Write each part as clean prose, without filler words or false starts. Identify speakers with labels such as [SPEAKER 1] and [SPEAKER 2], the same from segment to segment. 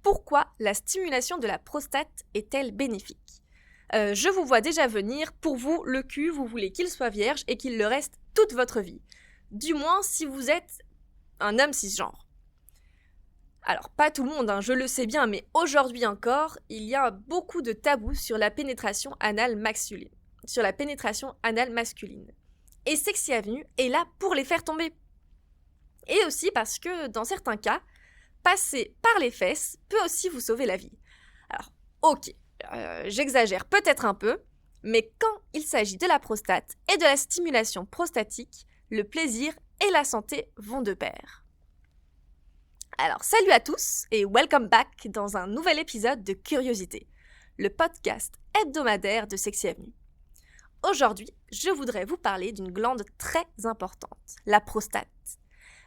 [SPEAKER 1] pourquoi la stimulation de la prostate est-elle bénéfique ? Je vous vois déjà venir, pour vous, le cul, vous voulez qu'il soit vierge et qu'il le reste toute votre vie. Du moins si vous êtes un homme cisgenre. Alors, pas tout le monde, je le sais bien, mais aujourd'hui encore, il y a beaucoup de tabous sur la pénétration anale masculine. Et Sexy Avenue est là pour les faire tomber. Et aussi parce que, dans certains cas, passer par les fesses peut aussi vous sauver la vie. Alors, ok, j'exagère peut-être un peu, mais quand il s'agit de la prostate et de la stimulation prostatique, le plaisir et la santé vont de pair. Alors, salut à tous et welcome back dans un nouvel épisode de Curiosité, le podcast hebdomadaire de Sexy Avenue. Aujourd'hui, je voudrais vous parler d'une glande très importante, la prostate.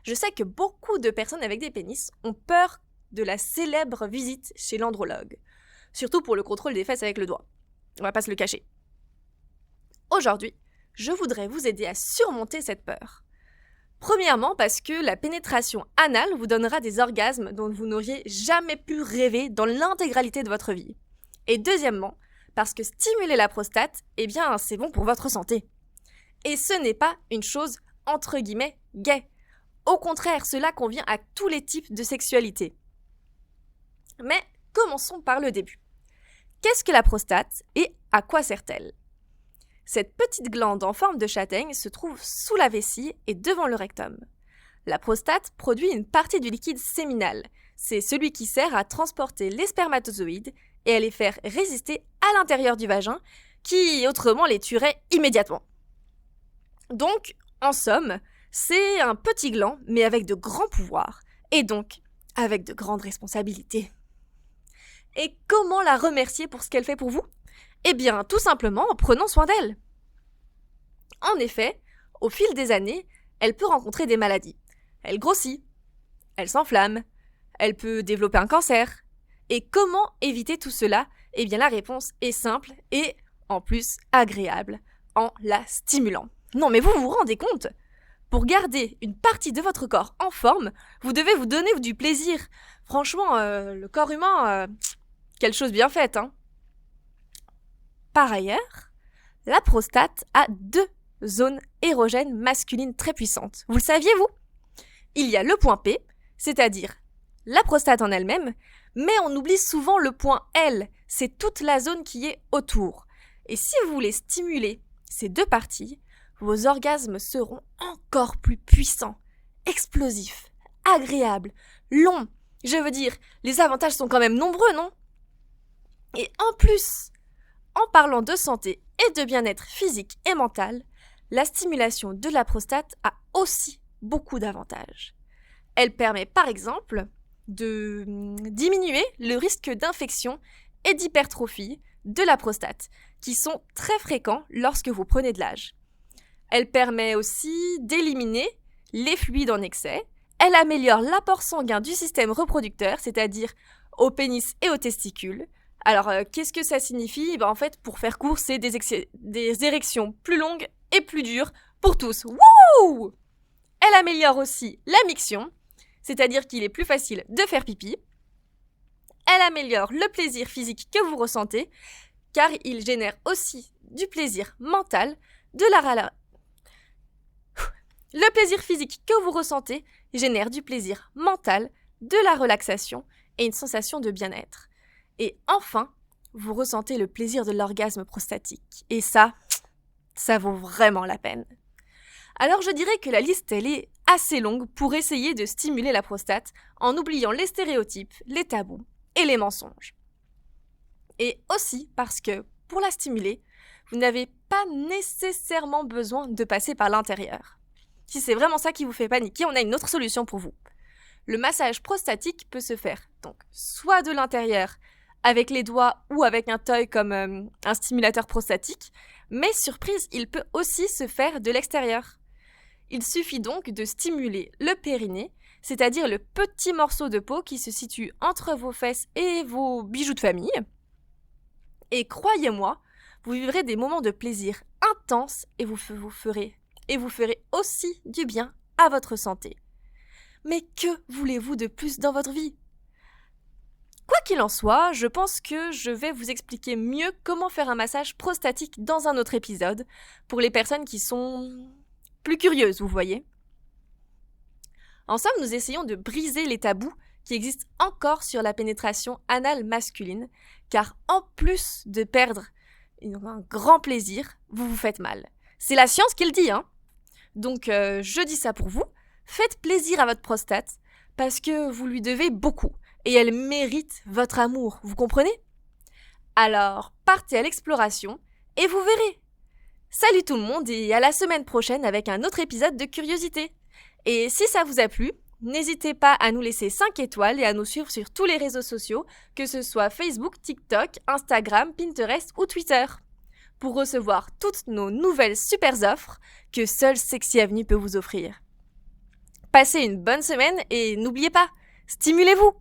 [SPEAKER 1] Je sais que beaucoup de personnes avec des pénis ont peur de la célèbre visite chez l'andrologue, surtout pour le contrôle des fesses avec le doigt. On va pas se le cacher. Aujourd'hui, je voudrais vous aider à surmonter cette peur. Premièrement, parce que la pénétration anale vous donnera des orgasmes dont vous n'auriez jamais pu rêver dans l'intégralité de votre vie. Et deuxièmement, parce que stimuler la prostate, c'est bon pour votre santé. Et ce n'est pas une chose entre guillemets gay. Au contraire, cela convient à tous les types de sexualité. Mais commençons par le début. Qu'est-ce que la prostate et à quoi sert-elle ? Cette petite glande en forme de châtaigne se trouve sous la vessie et devant le rectum. La prostate produit une partie du liquide séminal. C'est celui qui sert à transporter les spermatozoïdes et à les faire résister à l'intérieur du vagin, qui autrement les tuerait immédiatement. Donc, en somme, c'est un petit gland, mais avec de grands pouvoirs, et donc avec de grandes responsabilités. Et comment la remercier pour ce qu'elle fait pour vous ? Tout simplement en prenant soin d'elle. En effet, au fil des années, elle peut rencontrer des maladies. Elle grossit, elle s'enflamme, elle peut développer un cancer. Et comment éviter tout cela ? La réponse est simple et, en plus, agréable, en la stimulant. Non mais vous vous rendez compte ? Pour garder une partie de votre corps en forme, vous devez vous donner du plaisir. Franchement, le corps humain, quelle chose bien faite, Par ailleurs, la prostate a 2 zones érogènes masculines très puissantes. Vous le saviez, vous ? Il y a le point P, c'est-à-dire la prostate en elle-même, mais on oublie souvent le point L, c'est toute la zone qui est autour. Et si vous voulez stimuler ces 2 parties, vos orgasmes seront encore plus puissants, explosifs, agréables, longs. Je veux dire, les avantages sont quand même nombreux, non ? Et en plus, en parlant de santé et de bien-être physique et mental, la stimulation de la prostate a aussi beaucoup d'avantages. Elle permet par exemple de diminuer le risque d'infection et d'hypertrophie de la prostate, qui sont très fréquents lorsque vous prenez de l'âge. Elle permet aussi d'éliminer les fluides en excès. Elle améliore l'apport sanguin du système reproducteur, c'est-à-dire au pénis et aux testicules. Alors, qu'est-ce que ça signifie ? En fait, pour faire court, c'est des érections plus longues et plus dures pour tous. Wouh ! Elle améliore aussi la miction, c'est-à-dire qu'il est plus facile de faire pipi. Elle améliore le plaisir physique que vous ressentez, car il génère aussi du plaisir mental, Le plaisir physique que vous ressentez génère du plaisir mental, de la relaxation et une sensation de bien-être. Et enfin, vous ressentez le plaisir de l'orgasme prostatique. Et ça vaut vraiment la peine. Alors je dirais que la liste, elle est assez longue pour essayer de stimuler la prostate en oubliant les stéréotypes, les tabous et les mensonges. Et aussi parce que, pour la stimuler, vous n'avez pas nécessairement besoin de passer par l'intérieur. Si c'est vraiment ça qui vous fait paniquer, on a une autre solution pour vous. Le massage prostatique peut se faire donc soit de l'intérieur, avec les doigts ou avec un toy comme un stimulateur prostatique, mais surprise, il peut aussi se faire de l'extérieur. Il suffit donc de stimuler le périnée, c'est-à-dire le petit morceau de peau qui se situe entre vos fesses et vos bijoux de famille. Et croyez-moi, vous vivrez des moments de plaisir intenses et vous ferez aussi du bien à votre santé. Mais que voulez-vous de plus dans votre vie ? Quoi qu'il en soit, je pense que je vais vous expliquer mieux comment faire un massage prostatique dans un autre épisode, pour les personnes qui sont plus curieuses, vous voyez. En somme, nous essayons de briser les tabous qui existent encore sur la pénétration anale masculine, car en plus de perdre un grand plaisir, vous vous faites mal. C'est la science qui le dit, hein. Donc je dis ça pour vous, faites plaisir à votre prostate, parce que vous lui devez beaucoup, et elle mérite votre amour, vous comprenez? Alors, partez à l'exploration, et vous verrez. Salut tout le monde, et à la semaine prochaine avec un autre épisode de Curiosité. Et si ça vous a plu, n'hésitez pas à nous laisser 5 étoiles et à nous suivre sur tous les réseaux sociaux, que ce soit Facebook, TikTok, Instagram, Pinterest ou Twitter, pour recevoir toutes nos nouvelles super offres que seule Sexy Avenue peut vous offrir. Passez une bonne semaine et n'oubliez pas, stimulez-vous!